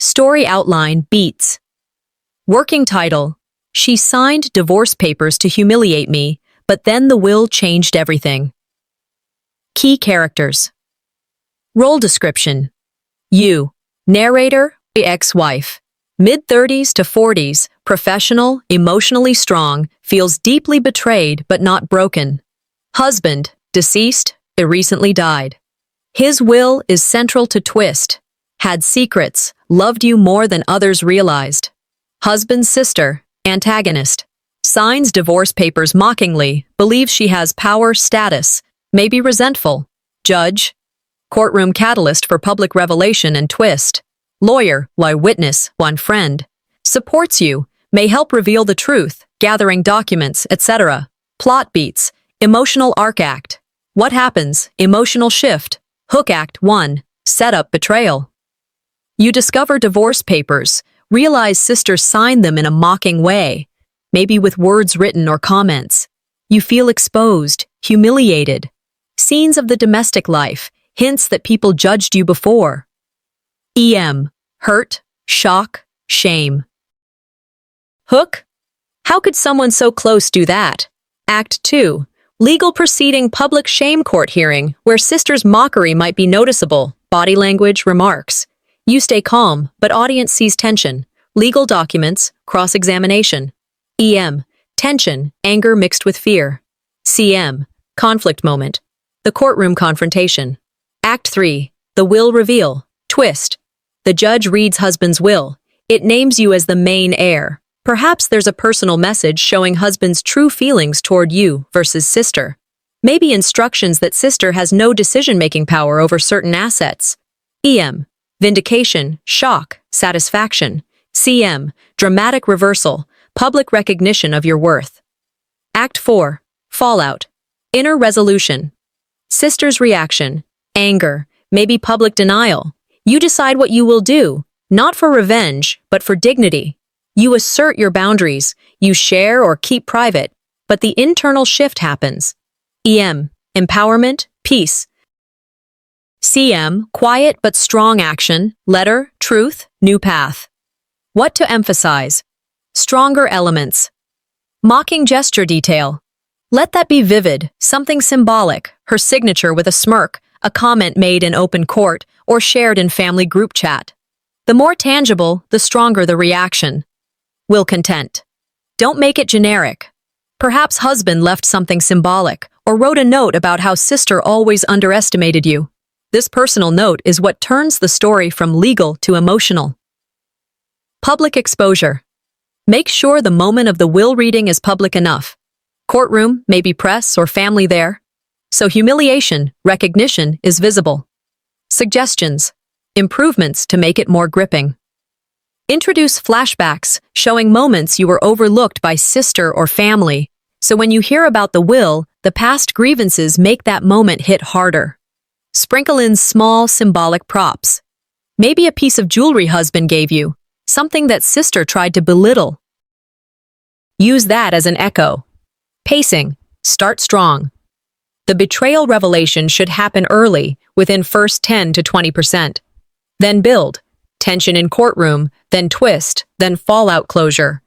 Story outline beats. Working title: She signed divorce papers to humiliate me, but then the will changed everything. Key characters. Role description: You. Narrator, ex-wife. Mid-30s to 40s, professional, emotionally strong, feels deeply betrayed but not broken. Husband, deceased, recently died. His will is central to twist. Had secrets, loved you more than others realized. Husband's sister, antagonist. Signs divorce papers mockingly, believes she has power, status, may be resentful. Judge. Courtroom catalyst for public revelation and twist. Lawyer, why witness, one friend. Supports you, may help reveal the truth, gathering documents, etc. Plot beats, emotional arc act. What happens, emotional shift. Hook act 1, setup betrayal. You discover divorce papers, realize sister signed them in a mocking way, maybe with words written or comments. You feel exposed, humiliated. Scenes of the domestic life, hints that people judged you before. EM, hurt, shock, shame. Hook? How could someone so close do that? Act 2, legal proceeding, public shame court hearing, where sister's mockery might be noticeable, body language, remarks. You stay calm, but audience sees tension. Legal documents, cross-examination. EM, tension, anger mixed with fear. CM, conflict moment. The courtroom confrontation. Act 3, the will reveal, twist. The judge reads husband's will. It names you as the main heir. Perhaps there's a personal message showing husband's true feelings toward you versus sister. Maybe instructions that sister has no decision-making power over certain assets. EM, vindication, shock, satisfaction. CM, dramatic reversal, public recognition of your worth. Act 4, fallout, inner resolution. Sister's reaction, anger, maybe public denial. You decide what you will do, not for revenge, but for dignity. You assert your boundaries, you share or keep private, but the internal shift happens. EM, empowerment, peace. CM, quiet but strong action, letter, truth, new path. What to emphasize? Stronger elements. Mocking gesture detail. Let that be vivid, something symbolic, her signature with a smirk, a comment made in open court, or shared in family group chat. The more tangible, the stronger the reaction. Will content. Don't make it generic. Perhaps husband left something symbolic, or wrote a note about how sister always underestimated you. This personal note is what turns the story from legal to emotional. Public exposure. Make sure the moment of the will reading is public enough. Courtroom, maybe press or family there. So humiliation, recognition is visible. Suggestions. Improvements to make it more gripping. Introduce flashbacks, showing moments you were overlooked by sister or family, so when you hear about the will, the past grievances make that moment hit harder. Sprinkle in small, symbolic props. Maybe a piece of jewelry husband gave you, something that sister tried to belittle. Use that as an echo. Pacing. Start strong. The betrayal revelation should happen early, within first 10 to 20%. Then build. Tension in courtroom, then twist, then fallout closure.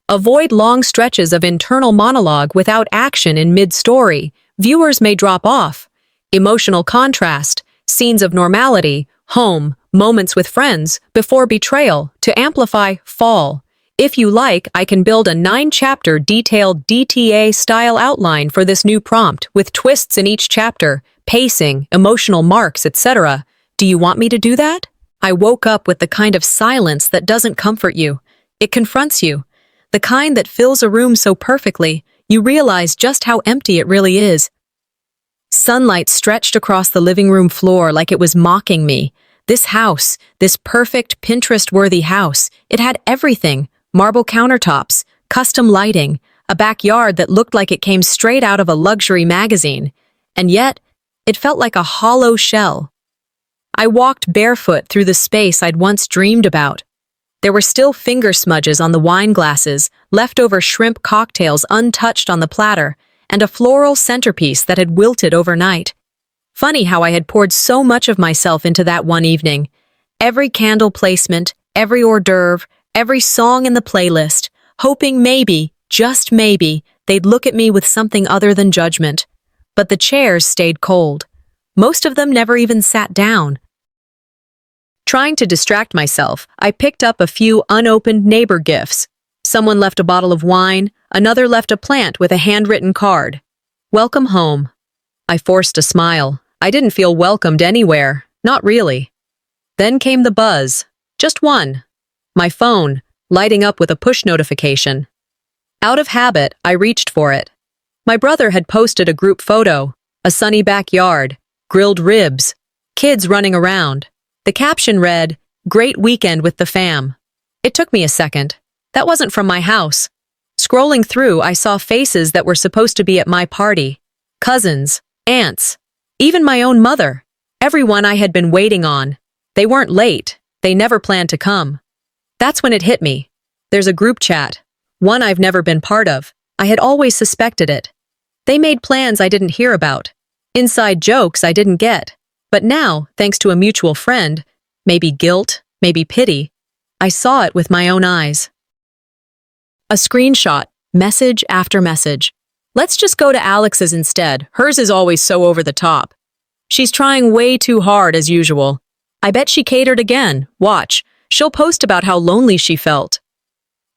Avoid long stretches of internal monologue without action in mid-story. Viewers may drop off. Emotional contrast, scenes of normality, home, moments with friends, before betrayal, to amplify fall. If you like, I can build a 9-chapter detailed DTA-style outline for this new prompt, with twists in each chapter, pacing, emotional marks, etc. Do you want me to do that? I woke up with the kind of silence that doesn't comfort you. It confronts you. The kind that fills a room so perfectly, you realize just how empty it really is. Sunlight stretched across the living room floor like it was mocking me. This house, this perfect Pinterest-worthy house, it had everything. Marble countertops, custom lighting, a backyard that looked like it came straight out of a luxury magazine. And yet, it felt like a hollow shell. I walked barefoot through the space I'd once dreamed about. There were still finger smudges on the wine glasses, leftover shrimp cocktails untouched on the platter, and a floral centerpiece that had wilted overnight. Funny how I had poured so much of myself into that one evening. Every candle placement, every hors d'oeuvre, every song in the playlist, hoping maybe, just maybe, they'd look at me with something other than judgment. But the chairs stayed cold. Most of them never even sat down. Trying to distract myself, I picked up a few unopened neighbor gifts. Someone left a bottle of wine, another left a plant with a handwritten card. "Welcome home." I forced a smile. I didn't feel welcomed anywhere. Not really. Then came the buzz. Just one. My phone, lighting up with a push notification. Out of habit, I reached for it. My brother had posted a group photo, a sunny backyard, grilled ribs, kids running around. The caption read, "Great weekend with the fam." It took me a second. That wasn't from my house. Scrolling through, I saw faces that were supposed to be at my party. Cousins, aunts, even my own mother. Everyone I had been waiting on. They weren't late. They never planned to come. That's when it hit me. There's a group chat. One I've never been part of. I had always suspected it. They made plans I didn't hear about. Inside jokes I didn't get. But now, thanks to a mutual friend, maybe guilt, maybe pity, I saw it with my own eyes. A screenshot, message after message. Let's just go to Alex's instead. Hers is always so over the top. She's trying way too hard as usual. I bet she catered again. Watch. She'll post about how lonely she felt.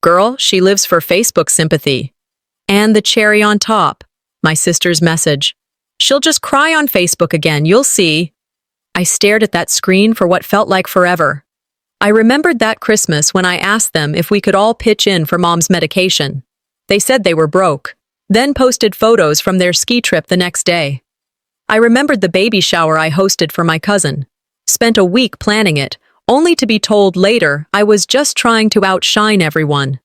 Girl, she lives for Facebook sympathy. And the cherry on top, my sister's message. She'll just cry on Facebook again, you'll see. I stared at that screen for what felt like forever. I remembered that Christmas when I asked them if we could all pitch in for Mom's medication. They said they were broke, then posted photos from their ski trip the next day. I remembered the baby shower I hosted for my cousin. Spent a week planning it, only to be told later I was just trying to outshine everyone.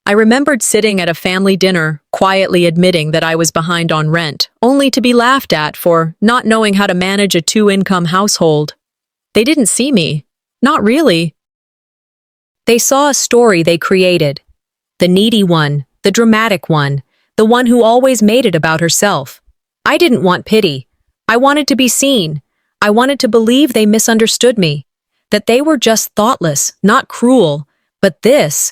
I remembered sitting at a family dinner, quietly admitting that I was behind on rent, only to be laughed at for not knowing how to manage a two-income household. They didn't see me. Not really. They saw a story they created. The needy one, the dramatic one, the one who always made it about herself. I didn't want pity. I wanted to be seen. I wanted to believe they misunderstood me. That they were just thoughtless, not cruel. But this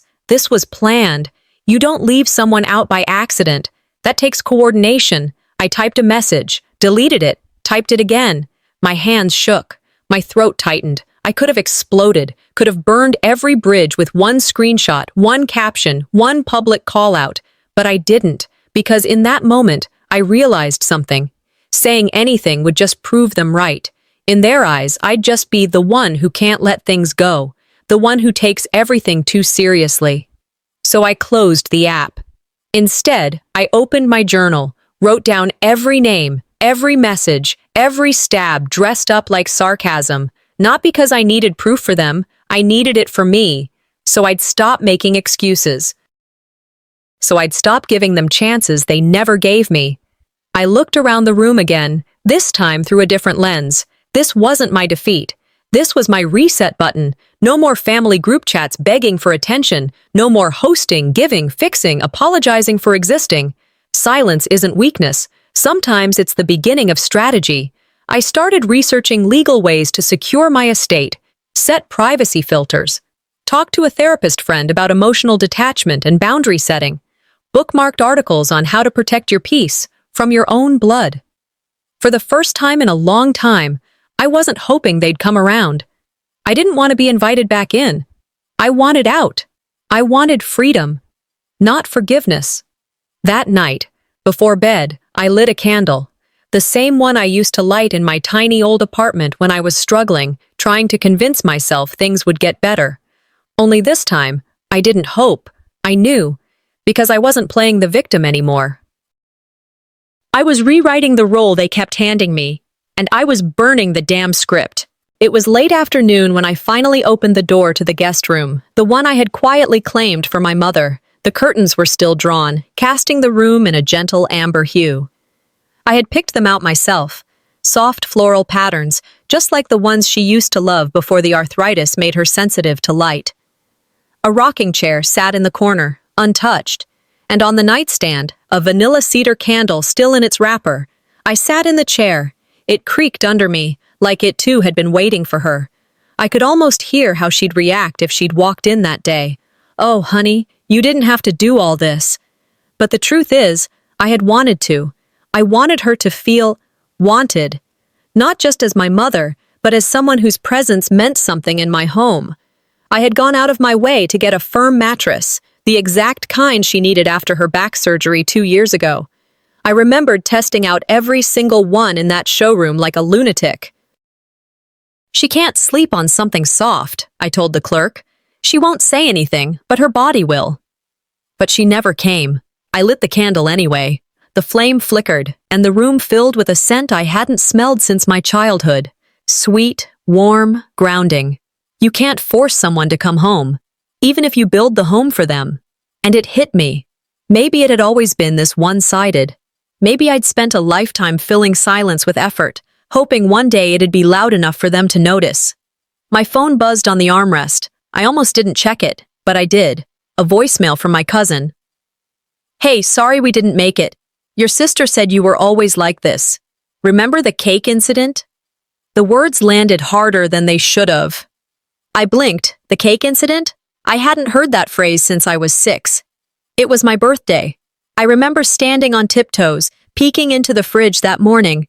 was planned. You don't leave someone out by accident. That takes coordination. I typed a message, deleted it, typed it again. My hands shook. My throat tightened. I could have exploded, could have burned every bridge with one screenshot, one caption, one public call-out. But I didn't, because in that moment, I realized something. Saying anything would just prove them right. In their eyes, I'd just be the one who can't let things go, the one who takes everything too seriously. So I closed the app. Instead, I opened my journal, wrote down every name, every message, every stab dressed up like sarcasm. Not because I needed proof for them, I needed it for me. So I'd stop making excuses. So I'd stop giving them chances they never gave me. I looked around the room again, this time through a different lens. This wasn't my defeat. This was my reset button. No more family group chats begging for attention. No more hosting, giving, fixing, apologizing for existing. Silence isn't weakness. Sometimes it's the beginning of strategy. I started researching legal ways to secure my estate, set privacy filters, talk to a therapist friend about emotional detachment and boundary setting, bookmarked articles on how to protect your peace from your own blood. For the first time in a long time, I wasn't hoping they'd come around. I didn't want to be invited back in. I wanted out. I wanted freedom, not forgiveness. That night, before bed, I lit a candle. The same one I used to light in my tiny old apartment when I was struggling, trying to convince myself things would get better. Only this time, I didn't hope. I knew, because I wasn't playing the victim anymore. I was rewriting the role they kept handing me, and I was burning the damn script. It was late afternoon when I finally opened the door to the guest room, the one I had quietly claimed for my mother. The curtains were still drawn, casting the room in a gentle amber hue. I had picked them out myself, soft floral patterns, just like the ones she used to love before the arthritis made her sensitive to light. A rocking chair sat in the corner, untouched, and on the nightstand, a vanilla cedar candle still in its wrapper. I sat in the chair. It creaked under me, like it too had been waiting for her. I could almost hear how she'd react if she'd walked in that day. "Oh, honey, you didn't have to do all this." But the truth is, I had wanted to. I wanted her to feel wanted, not just as my mother, but as someone whose presence meant something in my home. I had gone out of my way to get a firm mattress, the exact kind she needed after her back surgery 2 years ago. I remembered testing out every single one in that showroom like a lunatic. "She can't sleep on something soft," I told the clerk. "She won't say anything, but her body will." But she never came. I lit the candle anyway. The flame flickered, and the room filled with a scent I hadn't smelled since my childhood. Sweet, warm, grounding. You can't force someone to come home, even if you build the home for them. And it hit me. Maybe it had always been this one-sided. Maybe I'd spent a lifetime filling silence with effort, hoping one day it'd be loud enough for them to notice. My phone buzzed on the armrest. I almost didn't check it, but I did. A voicemail from my cousin. "Hey, sorry we didn't make it. Your sister said you were always like this. Remember the cake incident?" The words landed harder than they should have. I blinked. The cake incident? I hadn't heard that phrase since I was 6. It was my birthday. I remember standing on tiptoes, peeking into the fridge that morning,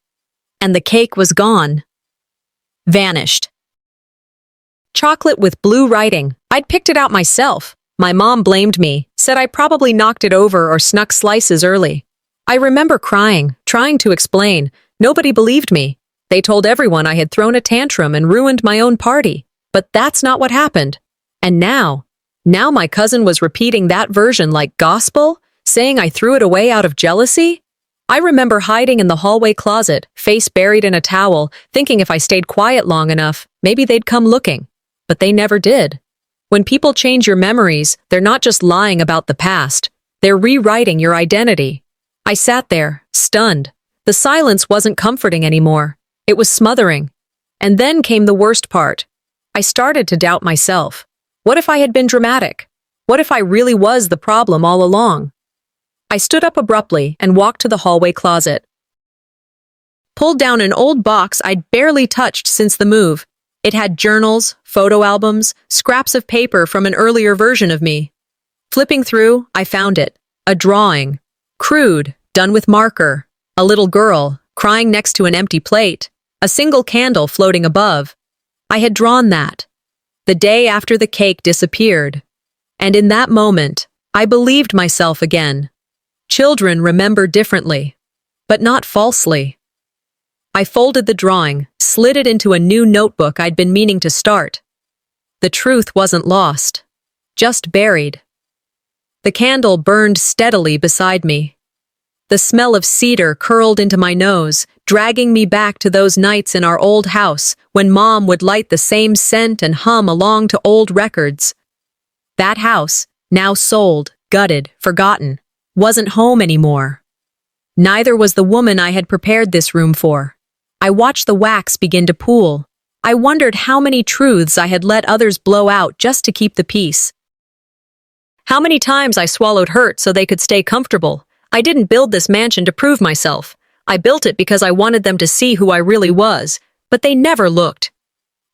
and the cake was gone. Vanished. Chocolate with blue writing. I'd picked it out myself. My mom blamed me, said I probably knocked it over or snuck slices early. I remember crying, trying to explain. Nobody believed me. They told everyone I had thrown a tantrum and ruined my own party. But that's not what happened. And now my cousin was repeating that version like gospel, saying I threw it away out of jealousy? I remember hiding in the hallway closet, face buried in a towel, thinking if I stayed quiet long enough, maybe they'd come looking. But they never did. When people change your memories, they're not just lying about the past. They're rewriting your identity. I sat there, stunned. The silence wasn't comforting anymore. It was smothering. And then came the worst part. I started to doubt myself. What if I had been dramatic? What if I really was the problem all along? I stood up abruptly and walked to the hallway closet. Pulled down an old box I'd barely touched since the move. It had journals, photo albums, scraps of paper from an earlier version of me. Flipping through, I found it. A drawing. Crude, done with marker. A little girl, crying next to an empty plate. A single candle floating above. I had drawn that. The day after the cake disappeared. And in that moment, I believed myself again. Children remember differently, but not falsely. I folded the drawing, slid it into a new notebook I'd been meaning to start. The truth wasn't lost, just buried. The candle burned steadily beside me. The smell of cedar curled into my nose, dragging me back to those nights in our old house when Mom would light the same scent and hum along to old records. That house, now sold, gutted, forgotten, wasn't home anymore. Neither was the woman I had prepared this room for. I watched the wax begin to pool. I wondered how many truths I had let others blow out just to keep the peace. How many times I swallowed hurt so they could stay comfortable. I didn't build this mansion to prove myself. I built it because I wanted them to see who I really was, but they never looked.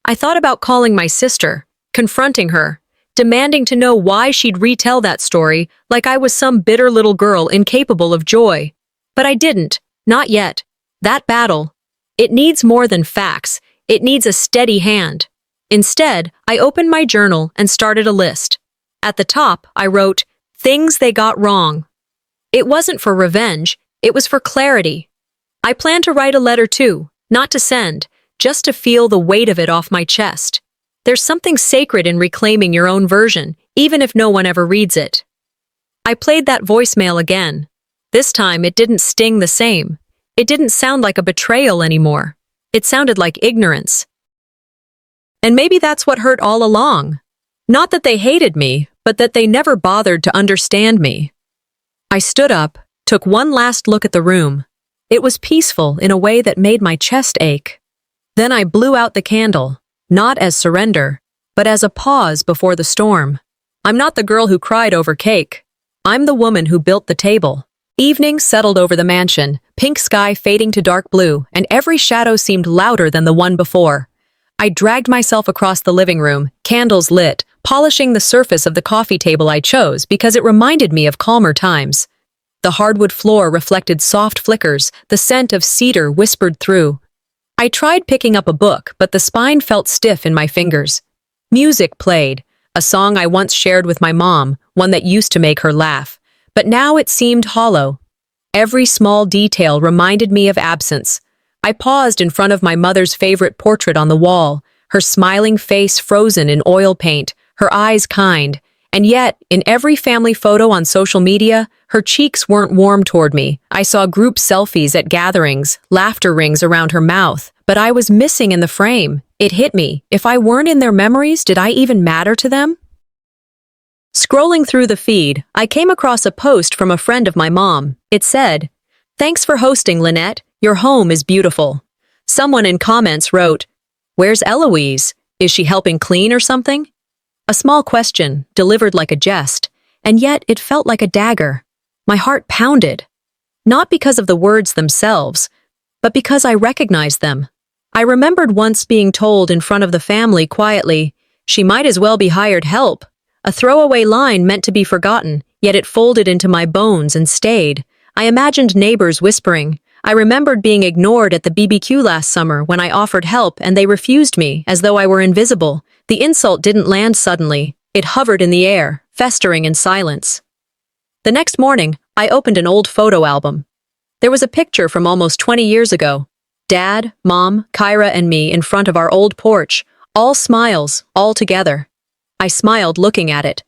I thought about calling my sister, confronting her, demanding to know why she'd retell that story like I was some bitter little girl incapable of joy. But I didn't, not yet. That battle, it needs more than facts. It needs a steady hand. Instead, I opened my journal and started a list. At the top, I wrote, "Things they got wrong." It wasn't for revenge, it was for clarity. I planned to write a letter too, not to send, just to feel the weight of it off my chest. There's something sacred in reclaiming your own version, even if no one ever reads it. I played that voicemail again. This time it didn't sting the same. It didn't sound like a betrayal anymore. It sounded like ignorance. And maybe that's what hurt all along. Not that they hated me, but that they never bothered to understand me. I stood up, took one last look at the room. It was peaceful in a way that made my chest ache. Then I blew out the candle, not as surrender, but as a pause before the storm. I'm not the girl who cried over cake. I'm the woman who built the table. Evening settled over the mansion, pink sky fading to dark blue, and every shadow seemed louder than the one before. I dragged myself across the living room, candles lit, polishing the surface of the coffee table I chose because it reminded me of calmer times. The hardwood floor reflected soft flickers, the scent of cedar whispered through. I tried picking up a book, but the spine felt stiff in my fingers. Music played, a song I once shared with my mom, one that used to make her laugh. But now it seemed hollow. Every small detail reminded me of absence. I paused in front of my mother's favorite portrait on the wall, her smiling face frozen in oil paint, her eyes kind. And yet, in every family photo on social media, her cheeks weren't warm toward me. I saw group selfies at gatherings, laughter rings around her mouth, but I was missing in the frame. It hit me. If I weren't in their memories, did I even matter to them? Scrolling through the feed, I came across a post from a friend of my mom. It said, "Thanks for hosting, Lynette. Your home is beautiful." Someone in comments wrote, "Where's Eloise? Is she helping clean or something?" A small question, delivered like a jest, and yet it felt like a dagger. My heart pounded. Not because of the words themselves, but because I recognized them. I remembered once being told in front of the family quietly, "She might as well be hired help." A throwaway line meant to be forgotten, yet it folded into my bones and stayed. I imagined neighbors whispering. I remembered being ignored at the BBQ last summer when I offered help and they refused me, as though I were invisible. The insult didn't land suddenly. It hovered in the air, festering in silence. The next morning, I opened an old photo album. There was a picture from almost 20 years ago. Dad, Mom, Kyra, and me in front of our old porch, all smiles, all together. I smiled looking at it.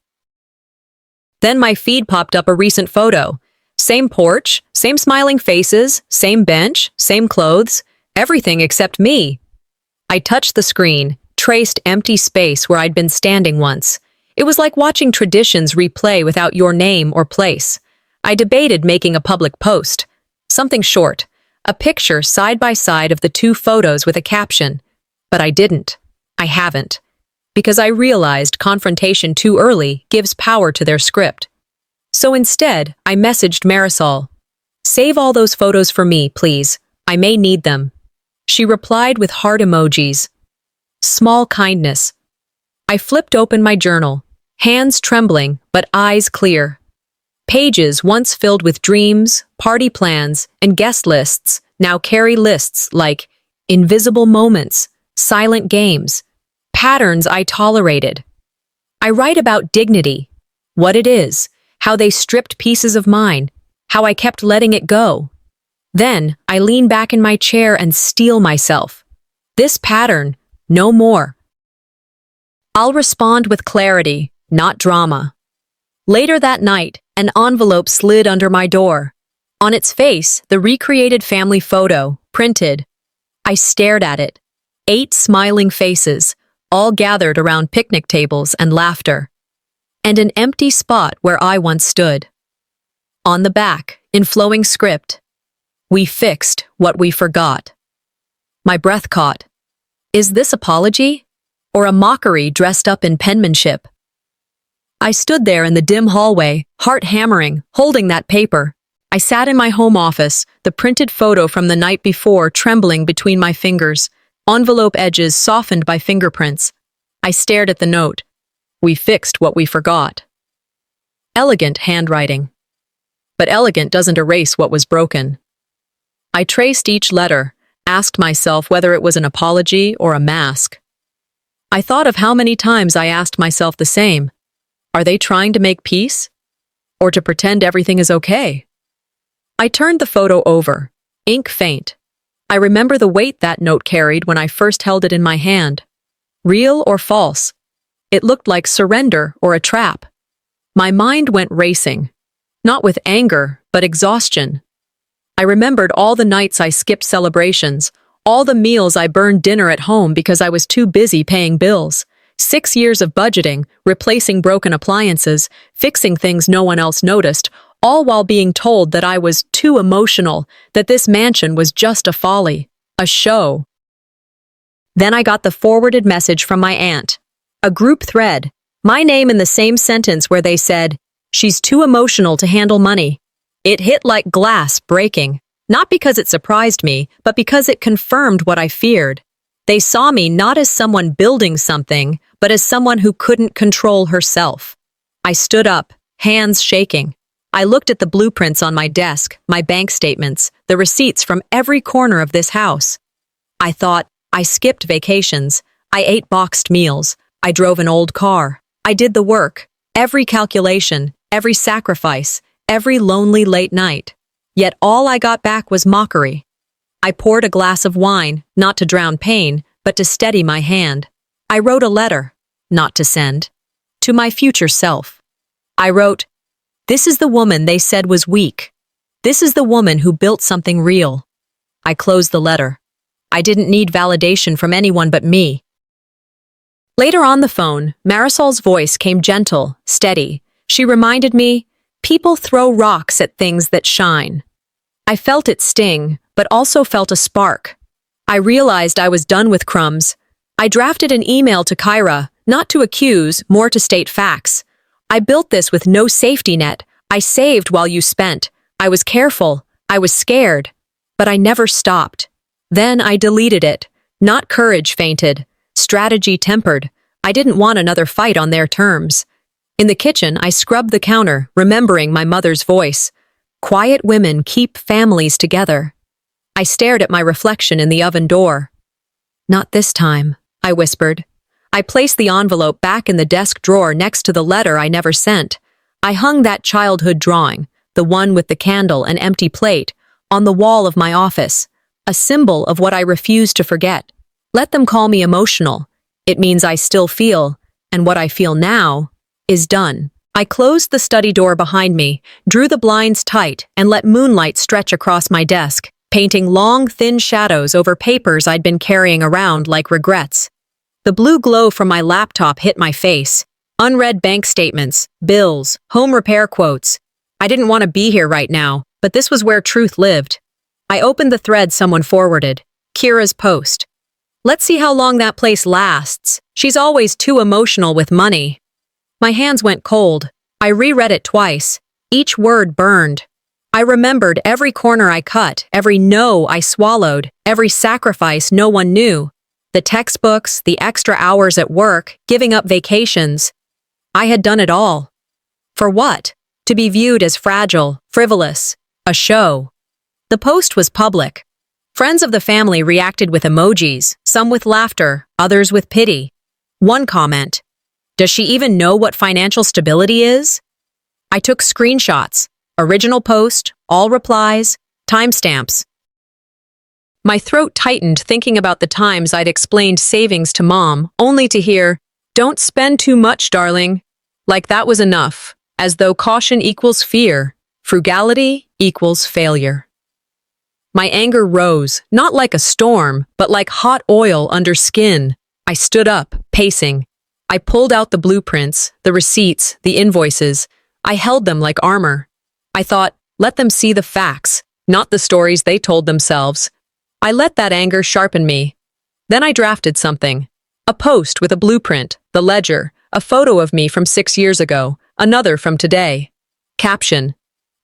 Then my feed popped up a recent photo. Same porch, same smiling faces, same bench, same clothes, everything except me. I touched the screen, traced empty space where I'd been standing once. It was like watching traditions replay without your name or place. I debated making a public post. Something short, a picture side by side of the two photos with a caption. But I didn't. I haven't. Because I realized confrontation too early gives power to their script. So instead, I messaged Marisol, "Save all those photos for me, please. I may need them." She replied with heart emojis. Small kindness. I flipped open my journal, hands trembling, but eyes clear. Pages once filled with dreams, party plans, and guest lists now carry lists like invisible moments, silent games, patterns I tolerated. I write about dignity, what it is, how they stripped pieces of mine, how I kept letting it go. Then I lean back in my chair and steel myself. This pattern, no more. I'll respond with clarity, not drama. Later that night, an envelope slid under my door. On its face, the recreated family photo, printed. I stared at it. 8 smiling faces, all gathered around picnic tables and laughter. And an empty spot where I once stood. On the back, in flowing script, "We fixed what we forgot." My breath caught. Is this apology? Or a mockery dressed up in penmanship? I stood there in the dim hallway, heart hammering, holding that paper. I sat in my home office, the printed photo from the night before trembling between my fingers, envelope edges softened by fingerprints. I stared at the note. "We fixed what we forgot." Elegant handwriting. But elegant doesn't erase what was broken. I traced each letter, asked myself whether it was an apology or a mask. I thought of how many times I asked myself the same. Are they trying to make peace? Or to pretend everything is okay? I turned the photo over, ink faint. I remember the weight that note carried when I first held it in my hand. Real or false? It looked like surrender or a trap. My mind went racing, not with anger, but exhaustion. I remembered all the nights I skipped celebrations, all the meals I burned dinner at home because I was too busy paying bills. 6 years of budgeting, replacing broken appliances, fixing things no one else noticed, all while being told that I was too emotional, that this mansion was just a folly, a show. Then I got the forwarded message from my aunt. A group thread, my name in the same sentence where they said, "She's too emotional to handle money." It hit like glass breaking, not because it surprised me, but because it confirmed what I feared. They saw me not as someone building something, but as someone who couldn't control herself. I stood up, hands shaking. I looked at the blueprints on my desk, my bank statements, the receipts from every corner of this house. I thought, I skipped vacations, I ate boxed meals, I drove an old car, I did the work, every calculation, every sacrifice, every lonely late night. Yet all I got back was mockery. I poured a glass of wine, not to drown pain, but to steady my hand. I wrote a letter, not to send, to my future self. I wrote, "This is the woman they said was weak. This is the woman who built something real." I closed the letter. I didn't need validation from anyone but me. Later on the phone, Marisol's voice came gentle, steady. She reminded me, people throw rocks at things that shine. I felt it sting, but also felt a spark. I realized I was done with crumbs. I drafted an email to Kyra, not to accuse, more to state facts. I built this with no safety net. I saved while you spent. I was careful. I was scared. But I never stopped. Then I deleted it. Not courage fainted. Strategy tempered. I didn't want another fight on their terms. In the kitchen, I scrubbed the counter, remembering my mother's voice. Quiet women keep families together. I stared at my reflection in the oven door. "Not this time," I whispered. I placed the envelope back in the desk drawer next to the letter I never sent. I hung that childhood drawing, the one with the candle and empty plate, on the wall of my office, a symbol of what I refuse to forget. Let them call me emotional. It means I still feel, and what I feel now is done. I closed the study door behind me, drew the blinds tight, and let moonlight stretch across my desk, painting long, thin shadows over papers I'd been carrying around like regrets. The blue glow from my laptop hit my face. Unread bank statements, bills, home repair quotes. I didn't want to be here right now, but this was where truth lived. I opened the thread someone forwarded. Kira's post. "Let's see how long that place lasts. She's always too emotional with money." My hands went cold. I reread it twice. Each word burned. I remembered every corner I cut, every no I swallowed, every sacrifice no one knew. The textbooks, the extra hours at work, giving up vacations. I had done it all. For what? To be viewed as fragile, frivolous, a show. The post was public. Friends of the family reacted with emojis, some with laughter, others with pity. One comment, "Does she even know what financial stability is?" I took screenshots, original post, all replies, timestamps. My throat tightened thinking about the times I'd explained savings to Mom, only to hear, "Don't spend too much, darling." Like that was enough, as though caution equals fear, frugality equals failure. My anger rose, not like a storm, but like hot oil under skin. I stood up, pacing. I pulled out the blueprints, the receipts, the invoices. I held them like armor. I thought, let them see the facts, not the stories they told themselves. I let that anger sharpen me. Then I drafted something. A post with a blueprint, the ledger, a photo of me from 6 years ago, another from today. Caption.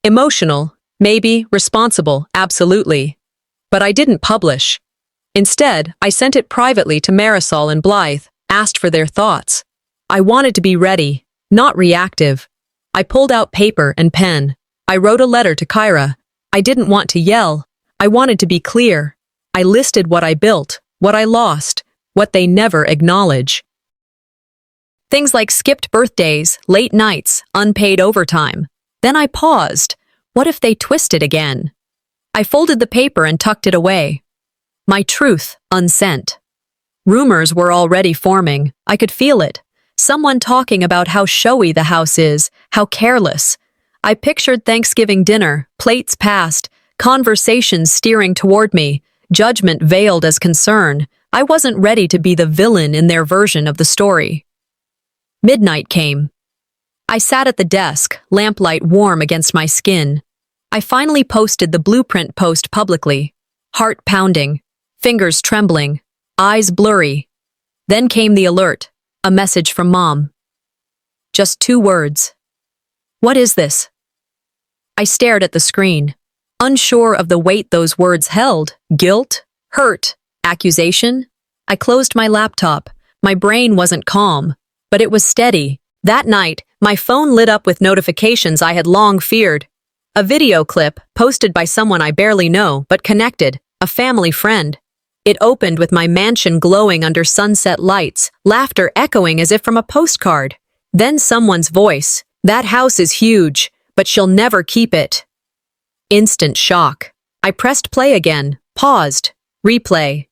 Emotional, maybe, responsible, absolutely. But I didn't publish. Instead, I sent it privately to Marisol and Blythe, asked for their thoughts. I wanted to be ready, not reactive. I pulled out paper and pen. I wrote a letter to Kyra. I didn't want to yell. I wanted to be clear. I listed what I built, what I lost, what they never acknowledge. Things like skipped birthdays, late nights, unpaid overtime. Then I paused. What if they twisted again? I folded the paper and tucked it away. My truth, unsent. Rumors were already forming. I could feel it. Someone talking about how showy the house is, how careless. I pictured Thanksgiving dinner, plates passed, conversations steering toward me, judgment veiled as concern. I wasn't ready to be the villain in their version of the story. Midnight came. I sat at the desk, lamplight warm against my skin. I finally posted the blueprint post publicly. Heart pounding, fingers trembling, eyes blurry. Then came the alert, a message from Mom. Just 2 words. "What is this?" I stared at the screen, unsure of the weight those words held. Guilt? Hurt? Accusation? I closed my laptop. My brain wasn't calm, but it was steady. That night, my phone lit up with notifications I had long feared. A video clip, posted by someone I barely know, but connected, a family friend. It opened with my mansion glowing under sunset lights, laughter echoing as if from a postcard. Then someone's voice, "That house is huge, but she'll never keep it." Instant shock. I pressed play again, paused, replay.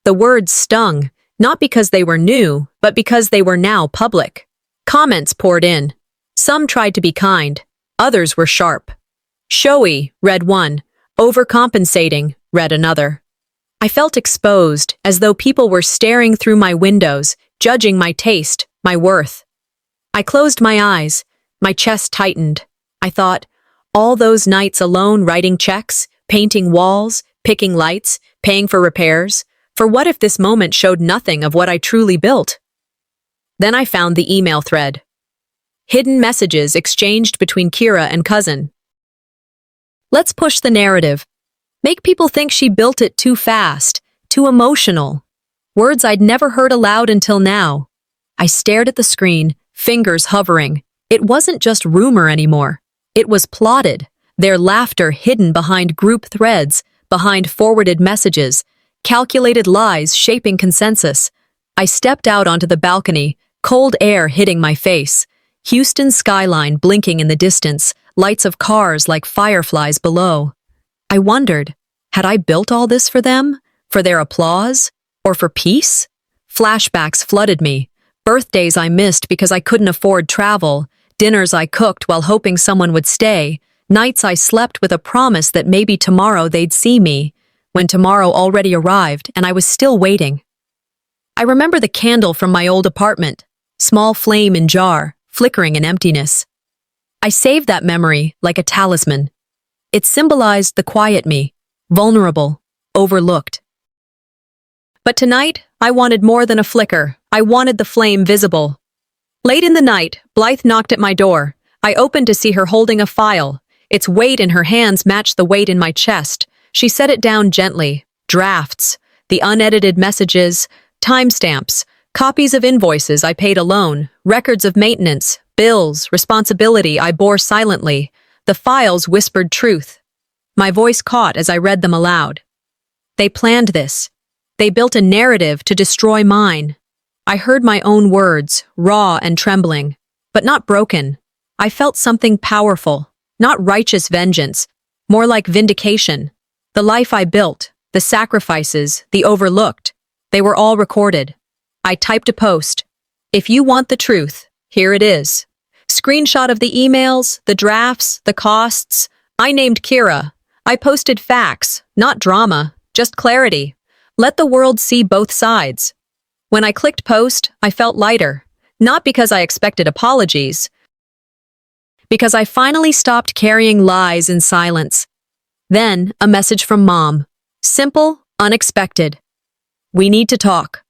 The words stung, not because they were new, but because they were now public. Comments poured in. Some tried to be kind, others were sharp. "Showy," read one. "Overcompensating," read another. I felt exposed, as though people were staring through my windows, judging my taste, my worth. I closed my eyes. My chest tightened. I thought, all those nights alone writing checks, painting walls, picking lights, paying for repairs, for what if this moment showed nothing of what I truly built? Then I found the email thread. Hidden messages exchanged between Kira and cousin. Let's push the narrative. Make people think she built it too fast, too emotional. Words I'd never heard aloud until now. I stared at the screen, fingers hovering. It wasn't just rumor anymore. It was plotted, their laughter hidden behind group threads, behind forwarded messages, calculated lies shaping consensus. I stepped out onto the balcony, cold air hitting my face. Houston's skyline blinking in the distance, lights of cars like fireflies below. I wondered, had I built all this for them? For their applause? Or for peace? Flashbacks flooded me. Birthdays I missed because I couldn't afford travel, dinners I cooked while hoping someone would stay, nights I slept with a promise that maybe tomorrow they'd see me, when tomorrow already arrived and I was still waiting. I remember the candle from my old apartment, small flame in jar, flickering in emptiness. I saved that memory like a talisman. It symbolized the quiet me, vulnerable, overlooked. But tonight, I wanted more than a flicker. I wanted the flame visible. Late in the night, Blythe knocked at my door. I opened to see her holding a file. Its weight in her hands matched the weight in my chest. She set it down gently. Drafts, the unedited messages, timestamps, copies of invoices I paid alone, records of maintenance, bills, responsibility I bore silently. The files whispered truth. My voice caught as I read them aloud. They planned this. They built a narrative to destroy mine. I heard my own words, raw and trembling, but not broken. I felt something powerful, not righteous vengeance, more like vindication. The life I built, the sacrifices, the overlooked, they were all recorded. I typed a post. If you want the truth, here it is. Screenshot of the emails, the drafts, the costs. I named Kira. I posted facts, not drama, just clarity. Let the world see both sides. When I clicked post, I felt lighter, not because I expected apologies, because I finally stopped carrying lies in silence. Then, a message from Mom. Simple, unexpected. We need to talk.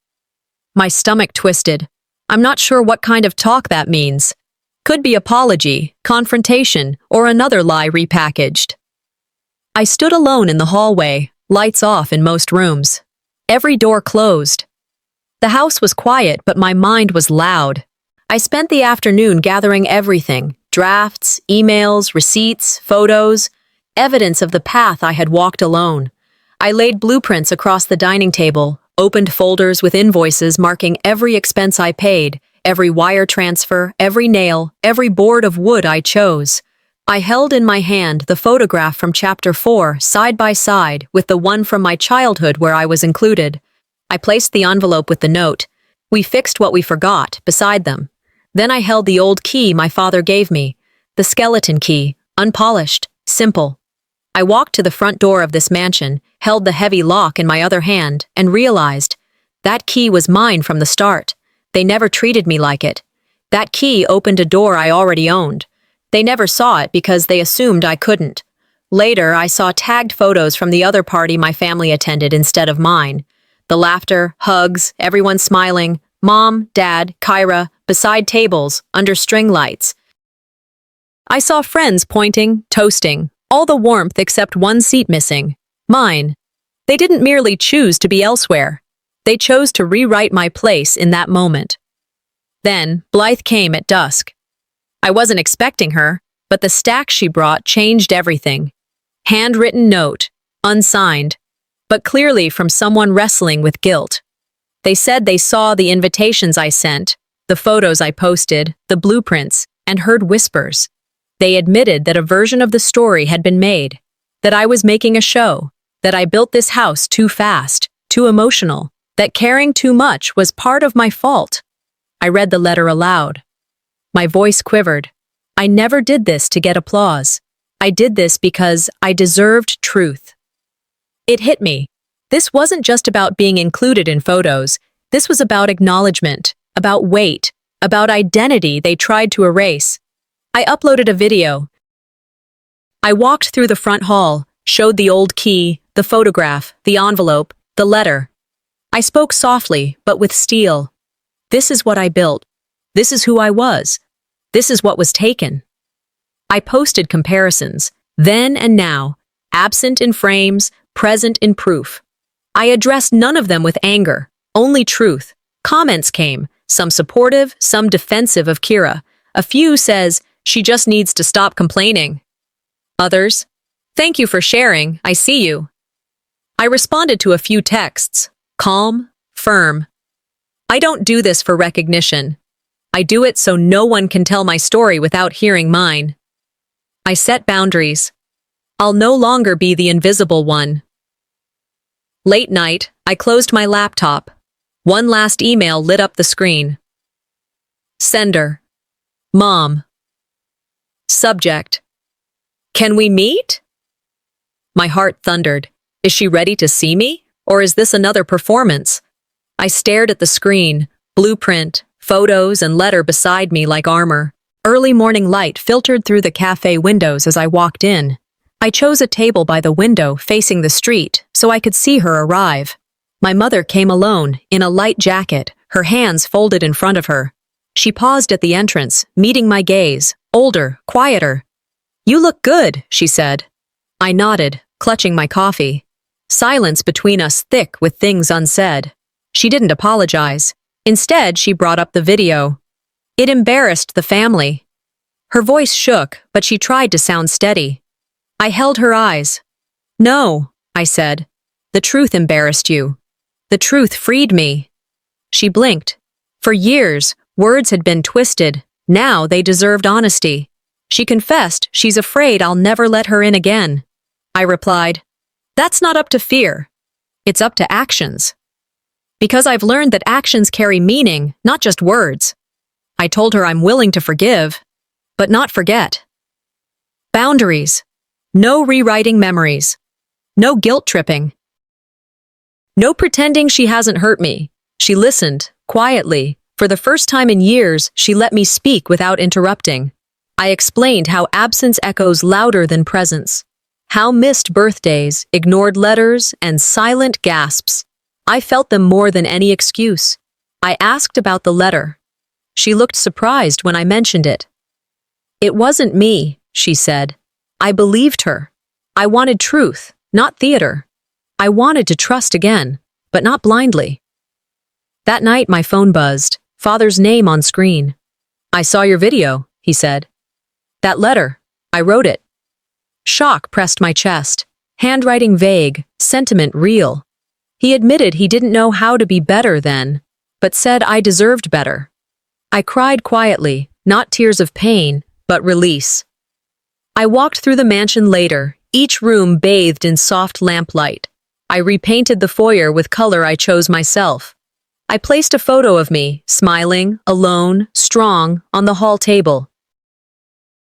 My stomach twisted. I'm not sure what kind of talk that means. Could be apology, confrontation, or another lie repackaged. I stood alone in the hallway, lights off in most rooms. Every door closed. The house was quiet, but my mind was loud. I spent the afternoon gathering everything: drafts, emails, receipts, photos, evidence of the path I had walked alone. I laid blueprints across the dining table, opened folders with invoices marking every expense I paid, every wire transfer, every nail, every board of wood I chose. I held in my hand the photograph from Chapter 4 side by side with the one from my childhood where I was included. I placed the envelope with the note, "We fixed what we forgot," beside them. Then I held the old key my father gave me, the skeleton key, unpolished, simple. I walked to the front door of this mansion, held the heavy lock in my other hand, and realized that key was mine from the start. They never treated me like it. That key opened a door I already owned. They never saw it because they assumed I couldn't. Later, I saw tagged photos from the other party my family attended instead of mine. The laughter, hugs, everyone smiling, Mom, Dad, Kyra, beside tables, under string lights. I saw friends pointing, toasting, all the warmth except one seat missing. Mine. They didn't merely choose to be elsewhere. They chose to rewrite my place in that moment. Then, Blythe came at dusk. I wasn't expecting her, but the stack she brought changed everything. Handwritten note, unsigned, but clearly from someone wrestling with guilt. They said they saw the invitations I sent, the photos I posted, the blueprints, and heard whispers. They admitted that a version of the story had been made, that I was making a show, that I built this house too fast, too emotional, that caring too much was part of my fault. I read the letter aloud. My voice quivered. I never did this to get applause. I did this because I deserved truth. It hit me. This wasn't just about being included in photos. This was about acknowledgement, about weight, about identity they tried to erase. I uploaded a video. I walked through the front hall, showed the old key, the photograph, the envelope, the letter. I spoke softly, but with steel. This is what I built. This is who I was. This is what was taken. I posted comparisons, then and now, absent in frames, present in proof. I addressed none of them with anger, only truth. Comments came, some supportive, some defensive of Kira. A few says, she just needs to stop complaining. Others, thank you for sharing, I see you. I responded to a few texts, calm, firm. I don't do this for recognition. I do it so no one can tell my story without hearing mine. I set boundaries. I'll no longer be the invisible one. Late night, I closed my laptop. One last email lit up the screen. Sender. Mom. Subject. Can we meet? My heart thundered. Is she ready to see me? Or is this another performance? I stared at the screen, blueprint, photos, and letter beside me like armor. Early morning light filtered through the cafe windows as I walked in. I chose a table by the window facing the street so I could see her arrive. My mother came alone, in a light jacket, her hands folded in front of her. She paused at the entrance, meeting my gaze, older, quieter. You look good, she said. I nodded, clutching my coffee. Silence between us thick with things unsaid. She didn't apologize. Instead, she brought up the video. It embarrassed the family. Her voice shook, but she tried to sound steady. I held her eyes. No, I said. The truth embarrassed you. The truth freed me. She blinked. For years, words had been twisted. Now they deserved honesty. She confessed she's afraid I'll never let her in again. I replied, that's not up to fear. It's up to actions. Because I've learned that actions carry meaning, not just words. I told her I'm willing to forgive, but not forget. Boundaries. No rewriting memories. No guilt tripping. No pretending she hasn't hurt me. She listened, quietly. For the first time in years, she let me speak without interrupting. I explained how absence echoes louder than presence. How missed birthdays, ignored letters, and silent gasps. I felt them more than any excuse. I asked about the letter. She looked surprised when I mentioned it. It wasn't me, she said. I believed her. I wanted truth, not theater. I wanted to trust again, but not blindly. That night, my phone buzzed, Father's name on screen. I saw your video, he said. That letter, I wrote it. Shock pressed my chest, handwriting vague, sentiment real. He admitted he didn't know how to be better then, but said I deserved better. I cried quietly, not tears of pain, but release. I walked through the mansion later, each room bathed in soft lamplight. I repainted the foyer with color I chose myself. I placed a photo of me, smiling, alone, strong, on the hall table.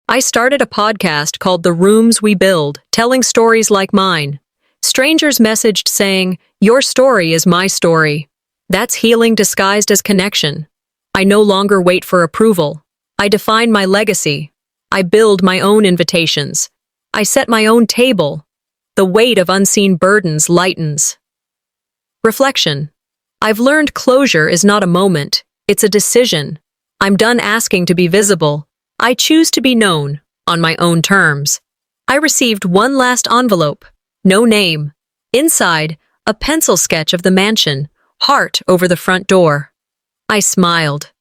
I started a podcast called The Rooms We Build, telling stories like mine. Strangers messaged saying, your story is my story. That's healing disguised as connection. I no longer wait for approval. I define my legacy. I build my own invitations. I set my own table. The weight of unseen burdens lightens. Reflection. I've learned closure is not a moment. It's a decision. I'm done asking to be visible. I choose to be known, on my own terms. I received one last envelope. No name. Inside, a pencil sketch of the mansion, Heart over the front door. I smiled.